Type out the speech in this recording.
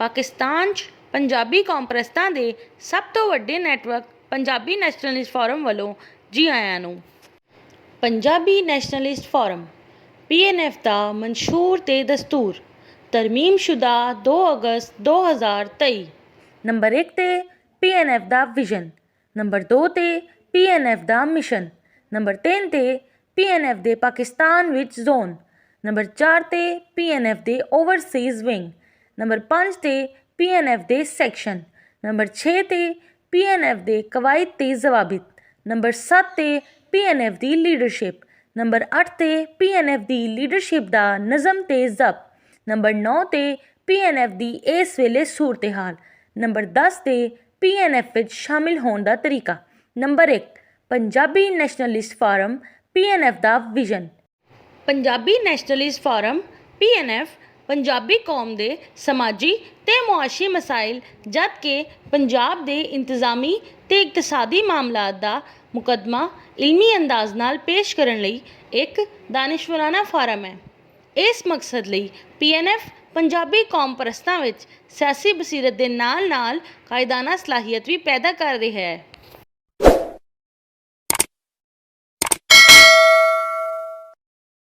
ਪਾਕਿਸਤਾਨ 'ਚ ਪੰਜਾਬੀ ਕੌਮ ਪ੍ਰਸਤਾਂ ਦੇ ਸਭ ਤੋਂ ਵੱਡੇ ਨੈਟਵਰਕ ਪੰਜਾਬੀ ਨੈਸ਼ਨਲਿਸਟ ਫੋਰਮ ਵੱਲੋਂ ਜੀ ਆਇਆਂ ਨੂੰ। ਪੰਜਾਬੀ ਨੈਸ਼ਨਲਿਸਟ ਫੋਰਮ PNF ਦਾ ਮਨਸ਼ੂਰ ਤੇ ਦਸਤੂਰ ਤਰਮੀਮਸ਼ੁਦਾ 2 ਅਗਸਤ 2023। ਨੰਬਰ 1 ਤੇ PNF ਦਾ ਵਿਜ਼ਨ, ਨੰਬਰ 2 ਤੇ PNF ਦਾ ਮਿਸ਼ਨ, ਨੰਬਰ 3 ਤੇ PNF ਦੇ ਪਾਕਿਸਤਾਨ ਵਿੱਚ ਜ਼ੋਨ, ਨੰਬਰ 4 ਤੇ PNF ਦੇ ਓਵਰਸੀਜ਼ ਵਿੰਗ, ਨੰਬਰ 5 ਤੇ PNF ਦੇ ਸੈਕਸ਼ਨ, ਨੰਬਰ 6 ਤੇ PNF ਦੇ ਕਵਾਇਦ ਤੇ ਜ਼ਵਾਬਿਤ, ਨੰਬਰ 7 ਤੇ PNF ਦੀ ਲੀਡਰਸ਼ਿਪ, ਨੰਬਰ 8 ਤੇ PNF ਦੀ ਲੀਡਰਸ਼ਿਪ ਦਾ ਨਜ਼ਮ ਤੇ ਜ਼ਬਤ, ਨੰਬਰ 9 ਤੇ PNF ਦੀ ਇਸ ਵੇਲੇ ਸੂਰਤ-ਏ-ਹਾਲ, ਨੰਬਰ 10 ਤੇ PNF ਵਿੱਚ ਸ਼ਾਮਿਲ ਹੋਣ ਦਾ ਤਰੀਕਾ। Number 1 Punjabi nationalist forum PNF ਦਾ vision. Punjabi nationalist forum PNF Punjabi ਕੌਮ ਦੇ ਸਮਾਜੀ ਤੇ ਮੁਆਸ਼ੀ ਮਸਾਇਲ ਜਦ ਕਿ ਪੰਜਾਬ ਦੇ ਇੰਤਜ਼ਾਮੀ ਤੇ ਇਕਤਸਾਦੀ ਮਾਮਲਾਤ ਦਾ ਮੁਕੱਦਮਾ ਇਲਮੀ ਅੰਦਾਜ਼ ਨਾਲ ਪੇਸ਼ ਕਰਨ ਲਈ ਇੱਕ ਦਾਨਿਸ਼ਵਰਾਨਾ ਫੋਰਮ ਹੈ। ਇਸ ਮਕਸਦ ਲਈ PNF ਪੰਜਾਬੀ ਕੌਮ ਪ੍ਰਸਤਾਂ ਵਿੱਚ ਸਿਆਸੀ ਬਸੀਰਤ ਦੇ ਨਾਲ ਨਾਲ ਕਾਇਦਾਨਾ ਸਲਾਹੀਅਤ ਵੀ ਪੈਦਾ ਕਰ ਰਿਹਾ ਹੈ।